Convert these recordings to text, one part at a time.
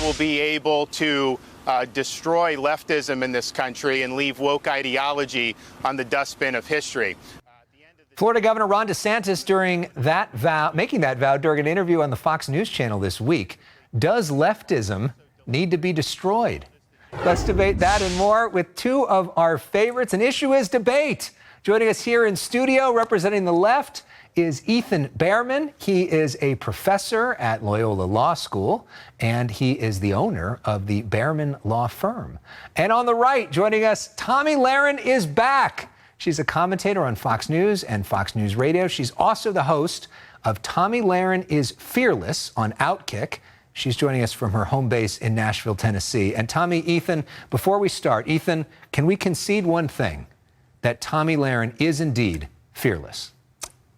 will be able to destroy leftism in this country and leave woke ideology on the dustbin of history. Florida Governor Ron DeSantis making that vow during an interview on the Fox News channel this week. Does leftism need to be destroyed? Let's debate that and more with two of our favorites. An issue is debate. Joining us here in studio representing the left is Ethan Bearman. He is a professor at Loyola Law School, and he is the owner of the Bearman Law Firm. And on the right, joining us, Tomi Lahren is back. She's a commentator on Fox News and Fox News Radio. She's also the host of Tomi Lahren is Fearless on Outkick. She's joining us from her home base in Nashville, Tennessee. And Tomi, Ethan, before we start, Ethan, can we concede one thing, that Tomi Lahren is indeed fearless?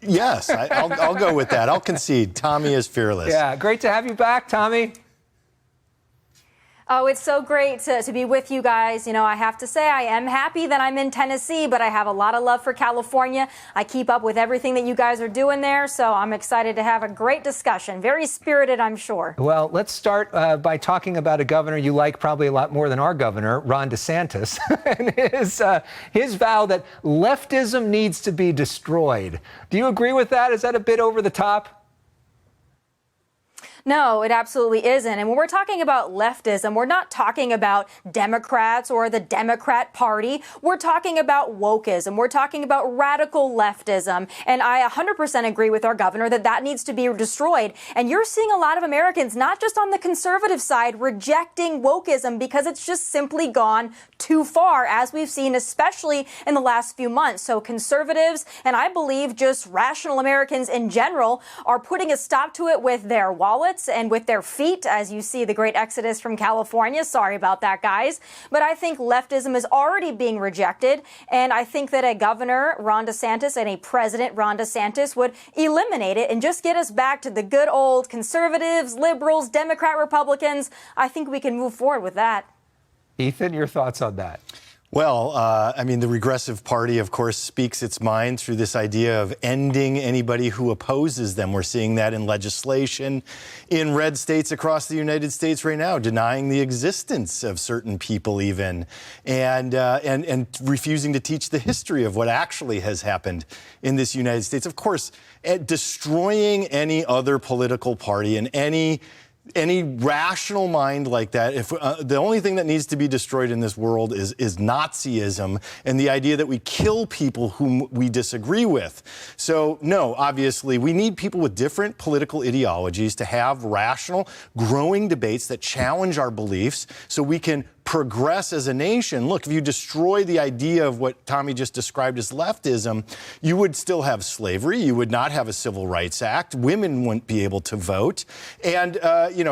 Yes, I'll go with that. I'll concede. Tomi is fearless. Yeah, great to have you back, Tomi. Oh, it's so great to be with you guys. You know, I have to say I am happy that I'm in Tennessee, but I have a lot of love for California. I keep up with everything that you guys are doing there, so I'm excited to have a great discussion. Very spirited, I'm sure. Well, let's start by talking about a governor you like probably a lot more than our governor, Ron DeSantis, and his vow that leftism needs to be destroyed. Do you agree with that? Is that a bit over the top? No, it absolutely isn't. And when we're talking about leftism, we're not talking about Democrats or the Democrat Party. We're talking about woke-ism. We're talking about radical leftism. And I 100% agree with our governor that needs to be destroyed. And you're seeing a lot of Americans, not just on the conservative side, rejecting woke-ism because it's just simply gone too far, as we've seen, especially in the last few months. So conservatives, and I believe just rational Americans in general, are putting a stop to it with their wallets and with their feet, as you see the great exodus from California. Sorry about that, guys. But I think leftism is already being rejected, and I think that a governor, Ron DeSantis, and a president, Ron DeSantis, would eliminate it and just get us back to the good old conservatives, liberals, Democrat, Republicans. I think we can move forward with that. Ethan, your thoughts on that? Well, I mean, the Regressive Party, of course, speaks its mind through this idea of ending anybody who opposes them. We're seeing that in legislation in red states across the United States right now, denying the existence of certain people even, and refusing to teach the history of what actually has happened in this United States. Of course, destroying any other political party and any rational mind like that, if the only thing that needs to be destroyed in this world is Nazism and the idea that we kill people whom we disagree with. So, no, obviously, we need people with different political ideologies to have rational, growing debates that challenge our beliefs so we can progress as a nation. Look, if you destroy the idea of what Tomi just described as leftism, you would still have slavery. You would not have a Civil Rights Act. Women wouldn't be able to vote. And,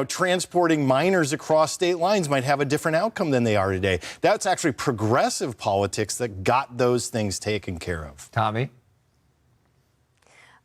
transporting minors across state lines might have a different outcome than they are today. That's actually progressive politics that got those things taken care of. Tomi?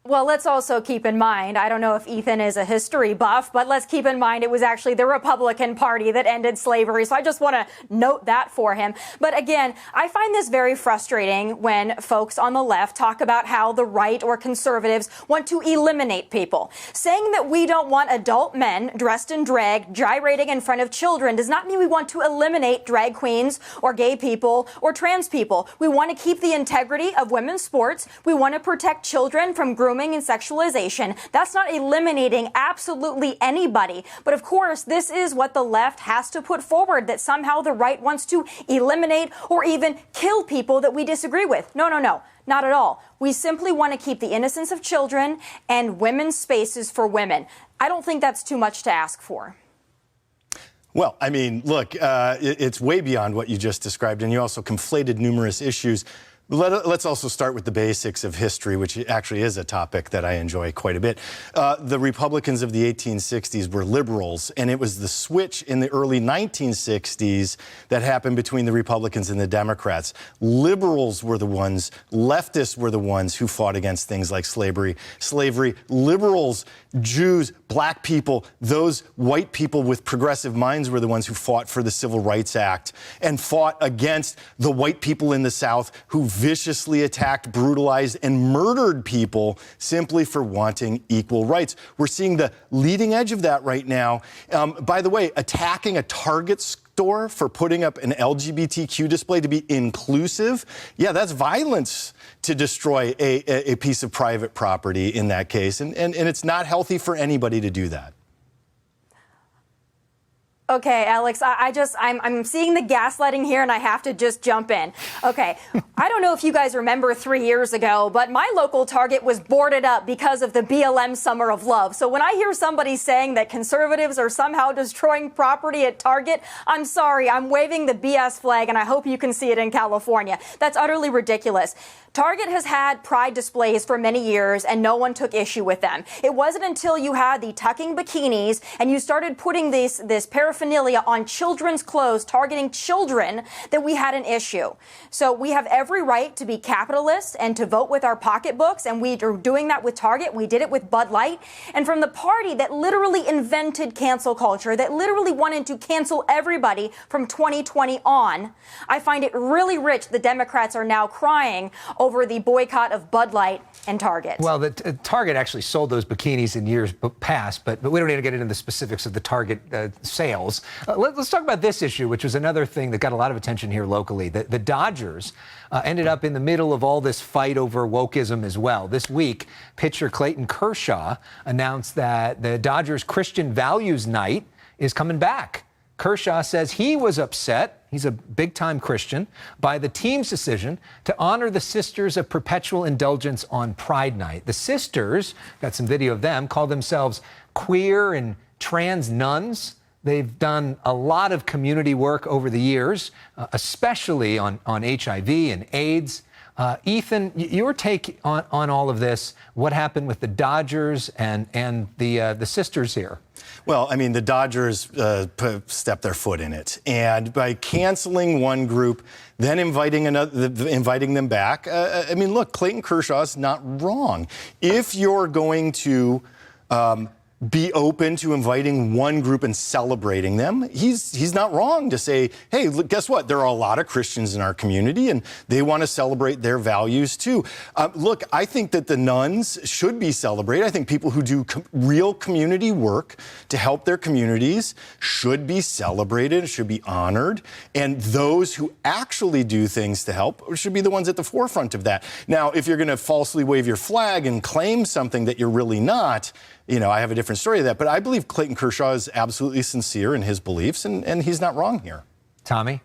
Well, let's also keep in mind, I don't know if Ethan is a history buff, but let's keep in mind it was actually the Republican Party that ended slavery. So I just want to note that for him. But again, I find this very frustrating when folks on the left talk about how the right or conservatives want to eliminate people. Saying that we don't want adult men dressed in drag gyrating in front of children does not mean we want to eliminate drag queens or gay people or trans people. We want to keep the integrity of women's sports. We want to protect children from grooming and sexualization. That's not eliminating absolutely anybody. But of course, this is what the left has to put forward, that somehow the right wants to eliminate or even kill people that we disagree with. No, not at all. We simply want to keep the innocence of children and women's spaces for women. I don't think that's too much to ask for. Well, I mean, look, it's way beyond what you just described, and you also conflated numerous issues. Let's also start with the basics of history, which actually is a topic that I enjoy quite a bit. The Republicans of the 1860s were liberals, and it was the switch in the early 1960s that happened between the Republicans and the Democrats. Liberals were the ones, leftists were the ones who fought against things like slavery. Liberals, Jews, black people, those white people with progressive minds were the ones who fought for the Civil Rights Act and fought against the white people in the South who viciously attacked, brutalized, and murdered people simply for wanting equal rights. We're seeing the leading edge of that right now. By the way, attacking a Target store for putting up an LGBTQ display to be inclusive, yeah, that's violence to destroy a piece of private property in that case. And it's not healthy for anybody to do that. Okay, Alex, I'm seeing the gaslighting here and I have to just jump in. Okay, I don't know if you guys remember 3 years ago, but my local Target was boarded up because of the BLM Summer of Love. So when I hear somebody saying that conservatives are somehow destroying property at Target, I'm sorry, I'm waving the BS flag and I hope you can see it in California. That's utterly ridiculous. Target has had pride displays for many years and no one took issue with them. It wasn't until you had the tucking bikinis and you started putting this paraphernalia on children's clothes targeting children that we had an issue. So we have every right to be capitalists and to vote with our pocketbooks, and we are doing that with Target. We did it with Bud Light. And from the party that literally invented cancel culture, that literally wanted to cancel everybody from 2020 on, I find it really rich the Democrats are now crying over the boycott of Bud Light and Target. Well, Target actually sold those bikinis in years past, but we don't need to get into the specifics of the Target sales. Let's talk about this issue, which was another thing that got a lot of attention here locally. The Dodgers ended up in the middle of all this fight over wokeism as well. This week, pitcher Clayton Kershaw announced that the Dodgers Christian Values Night is coming back. Kershaw says he was upset, he's a big-time Christian, by the team's decision to honor the Sisters of Perpetual Indulgence on Pride Night. The Sisters, got some video of them, call themselves queer and trans nuns. They've done a lot of community work over the years, especially on HIV and AIDS. Ethan, your take on all of this, what happened with the Dodgers and the Sisters here? Well, I mean, the Dodgers stepped their foot in it. And by canceling one group, then inviting them back, I mean, look, Clayton Kershaw's not wrong. If you're going to be open to inviting one group and celebrating them, he's not wrong to say, hey, look, guess what? There are a lot of Christians in our community and they want to celebrate their values too. Look, I think that the nuns should be celebrated. I think people who do real community work to help their communities should be celebrated, should be honored. And those who actually do things to help should be the ones at the forefront of that. Now, if you're going to falsely wave your flag and claim something that you're really not, you know, I have a different story of that. But I believe Clayton Kershaw is absolutely sincere in his beliefs, and he's not wrong here. Tomi?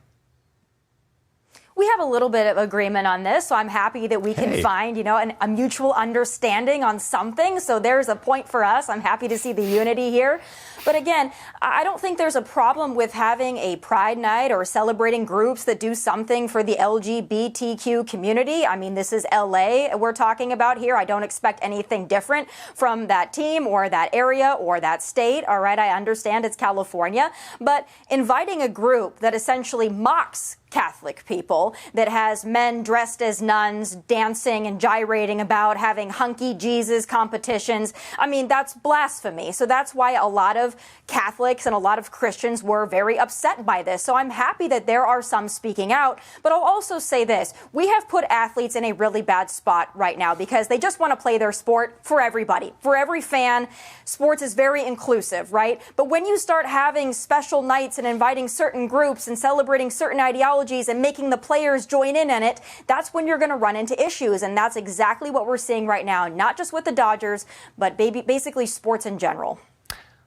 We have a little bit of agreement on this, so I'm happy that we can find, you know, a mutual understanding on something. So there's a point for us. I'm happy to see the unity here. But again, I don't think there's a problem with having a Pride Night or celebrating groups that do something for the LGBTQ community. I mean, this is LA we're talking about here. I don't expect anything different from that team or that area or that state. All right, I understand it's California. But inviting a group that essentially mocks Catholic people, that has men dressed as nuns dancing and gyrating about, having hunky Jesus competitions, I mean, that's blasphemy. So that's why a lot of Catholics and a lot of Christians were very upset by this. So I'm happy that there are some speaking out. But I'll also say this. We have put athletes in a really bad spot right now because they just want to play their sport for everybody, for every fan. Sports is very inclusive, right? But when you start having special nights and inviting certain groups and celebrating certain ideologies and making the players join in on it, that's when you're going to run into issues. And that's exactly what we're seeing right now, not just with the Dodgers, but basically sports in general.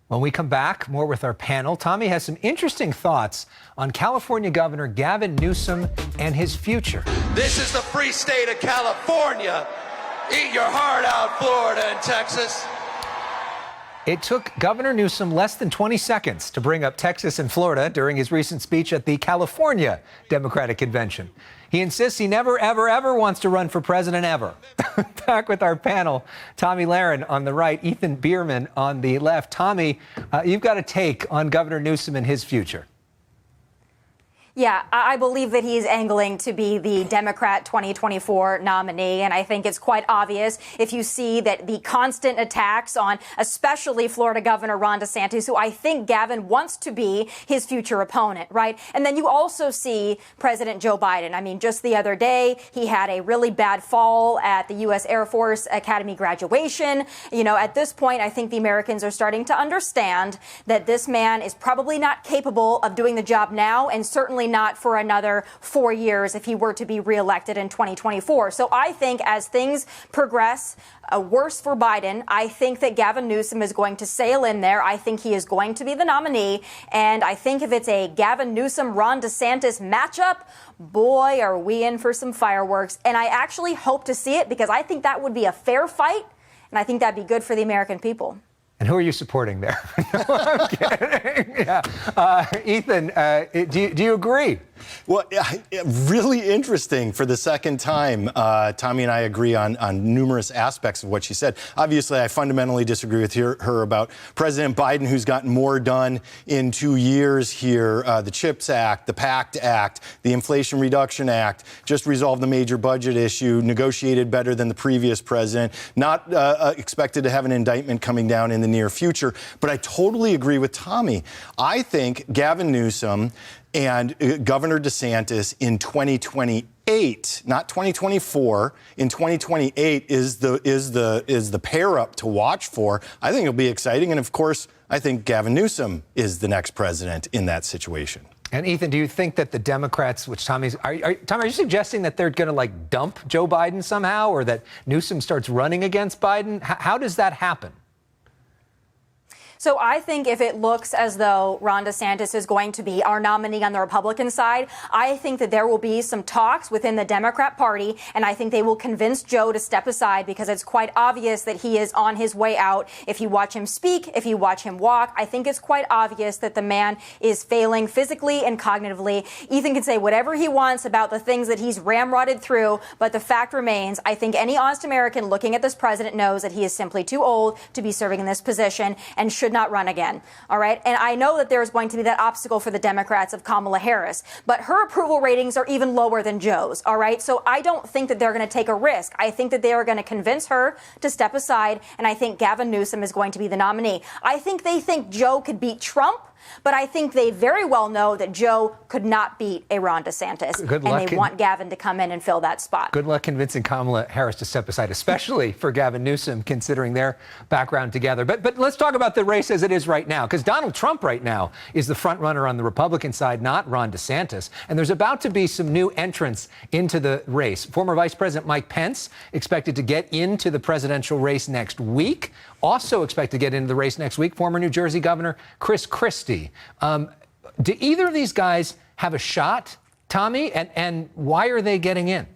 When we come back, more with our panel. Tomi has some interesting thoughts on California Governor Gavin Newsom and his future. This is the free state of California. Eat your heart out, Florida and Texas. It took Governor Newsom less than 20 seconds to bring up Texas and Florida during his recent speech at the California Democratic Convention. He insists he never, ever, ever wants to run for president ever. Back with our panel, Tomi Lahren on the right, Ethan Bearman on the left. Tomi, you've got a take on Governor Newsom and his future. Yeah, I believe that he's angling to be the Democrat 2024 nominee. And I think it's quite obvious if you see that the constant attacks on especially Florida Governor Ron DeSantis, who I think Gavin wants to be his future opponent, right? And then you also see President Joe Biden. I mean, just the other day, he had a really bad fall at the U.S. Air Force Academy graduation. You know, at this point, I think the Americans are starting to understand that this man is probably not capable of doing the job now, and certainly not for another 4 years if he were to be reelected in 2024. So I think as things progress worse for Biden, I think that Gavin Newsom is going to sail in there. I think he is going to be the nominee. And I think if it's a Gavin Newsom, Ron DeSantis matchup, boy, are we in for some fireworks. And I actually hope to see it because I think that would be a fair fight. And I think that'd be good for the American people. And who are you supporting there? No, I'm kidding. Yeah. Ethan, do you agree? Well, really interesting. For the second time, Tomi and I agree on numerous aspects of what she said. Obviously, I fundamentally disagree with her about President Biden, who's gotten more done in 2 years here. The CHIPS Act, the PACT Act, the Inflation Reduction Act, just resolved the major budget issue, negotiated better than the previous president, not expected to have an indictment coming down in the near future. But I totally agree with Tomi. I think Gavin Newsom and Governor DeSantis in 2028, not 2024, in 2028 is the pair up to watch for. I think it'll be exciting. And of course, I think Gavin Newsom is the next president in that situation. And Ethan, do you think that the Democrats, which Tomi, are you suggesting that they're going to like dump Joe Biden somehow, or that Newsom starts running against Biden? How does that happen? So I think if it looks as though Ron DeSantis is going to be our nominee on the Republican side, I think that there will be some talks within the Democrat Party, and I think they will convince Joe to step aside because it's quite obvious that he is on his way out. If you watch him speak, if you watch him walk, I think it's quite obvious that the man is failing physically and cognitively. Ethan can say whatever he wants about the things that he's ramrodded through, but the fact remains, I think any honest American looking at this president knows that he is simply too old to be serving in this position and should not run again. All right. And I know that there's going to be that obstacle for the Democrats of Kamala Harris, but her approval ratings are even lower than Joe's. All right. So I don't think that they're going to take a risk. I think that they are going to convince her to step aside. And I think Gavin Newsom is going to be the nominee. I think they think Joe could beat Trump, but I think they very well know that Joe could not beat a Ron DeSantis. Good luck. And they want Gavin to come in and fill that spot. Good luck convincing Kamala Harris to step aside, especially for Gavin Newsom, considering their background together. But let's talk about the race as it is right now, because Donald Trump right now is the front runner on the Republican side, not Ron DeSantis. And there's about to be some new entrants into the race. Former Vice President Mike Pence expected to get into the presidential race next week. Also expected to get into the race next week, former New Jersey Governor Christie. Do either of these guys have a shot, Tomi? And why are they getting in?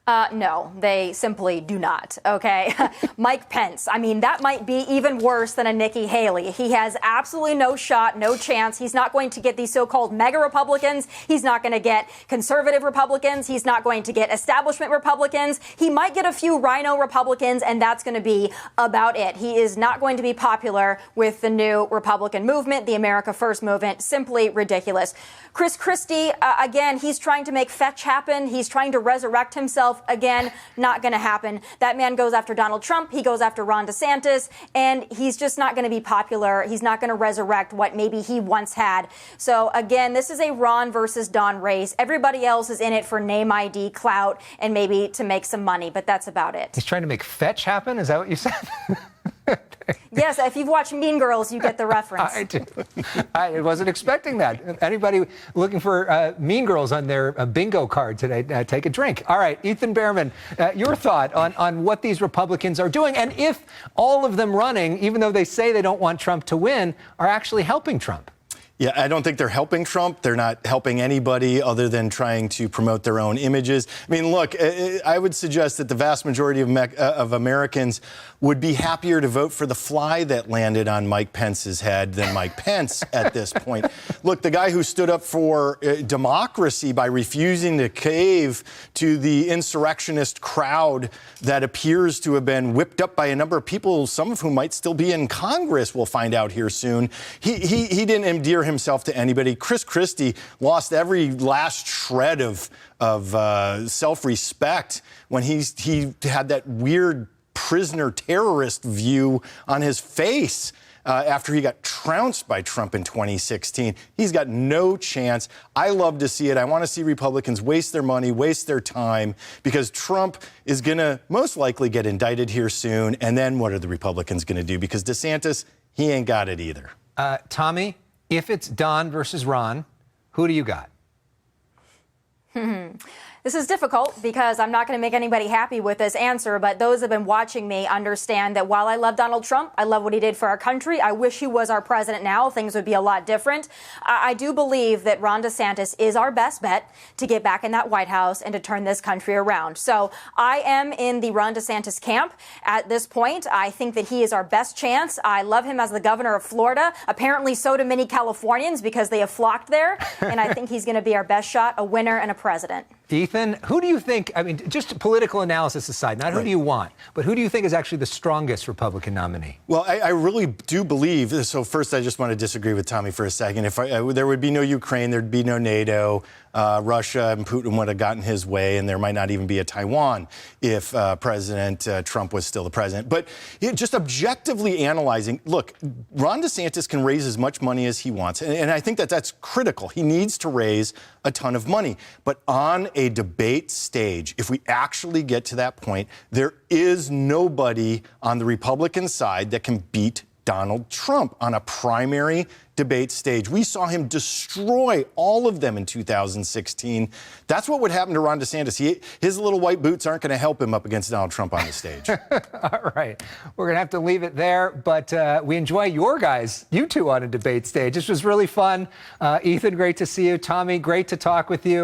No, they simply do not. OK, Mike Pence. I mean, that might be even worse than a Nikki Haley. He has absolutely no shot, no chance. He's not going to get these so-called mega Republicans. He's not going to get conservative Republicans. He's not going to get establishment Republicans. He might get a few rhino Republicans, and that's going to be about it. He is not going to be popular with the new Republican movement, the America First movement. Simply ridiculous. Christie, again, he's trying to make fetch happen. He's trying to resurrect himself. Again, not going to happen. That man goes after Donald Trump. He goes after Ron DeSantis, and he's just not going to be popular. He's not going to resurrect what maybe he once had. So again, this is a Ron versus Don race. Everybody else is in it for name ID, clout, and maybe to make some money, but that's about it. He's trying to make fetch happen? Is that what you said? Yes, if you've watched Mean Girls, you get the reference. I do. I wasn't expecting that. Anybody looking for Mean Girls on their bingo card today, take a drink. All right, Ethan Bearman, your thought on what these Republicans are doing, and if all of them running, even though they say they don't want Trump to win, are actually helping Trump. Yeah, I don't think they're helping Trump. They're not helping anybody other than trying to promote their own images. I mean, look, I would suggest that the vast majority of Americans would be happier to vote for the fly that landed on Mike Pence's head than Mike Pence at this point. Look, the guy who stood up for democracy by refusing to cave to the insurrectionist crowd that appears to have been whipped up by a number of people, some of whom might still be in Congress, we'll find out here soon. He didn't endear himself to anybody. Christie lost every last shred of self-respect when he had that weird prisoner terrorist view on his face after he got trounced by Trump in 2016. He's got no chance. I love to see it. I want to see Republicans waste their money, waste their time, because Trump is going to most likely get indicted here soon. And then what are the Republicans going to do? Because DeSantis, he ain't got it either. Tomi, if it's Don versus Ron, who do you got? This is difficult because I'm not going to make anybody happy with this answer, but those who have been watching me understand that while I love Donald Trump, I love what he did for our country. I wish he was our president now. Things would be a lot different. I do believe that Ron DeSantis is our best bet to get back in that White House and to turn this country around. So I am in the Ron DeSantis camp at this point. I think that he is our best chance. I love him as the governor of Florida. Apparently, so do many Californians because they have flocked there. And I think he's going to be our best shot, a winner and a president. Ethan, who do you think, I mean, just political analysis aside, not who do you want, but who do you think is actually the strongest Republican nominee? Well, I really do believe, so first I just want to disagree with Tomi for a second. If there would be no Ukraine, there'd be no NATO, Russia and Putin would have gotten his way, and there might not even be a Taiwan if President Trump was still the president. But just objectively analyzing, look, Ron DeSantis can raise as much money as he wants, and I think that that's critical. He needs to raise a ton of money. But on a debate stage, if we actually get to that point, there is nobody on the Republican side that can beat Donald Trump on a primary debate stage. We saw him destroy all of them in 2016. That's what would happen to Ron DeSantis. His little white boots aren't going to help him up against Donald Trump on the stage. All right. We're going to have to leave it there, but we enjoy you two on a debate stage. This was really fun. Ethan, great to see you. Tomi, great to talk with you.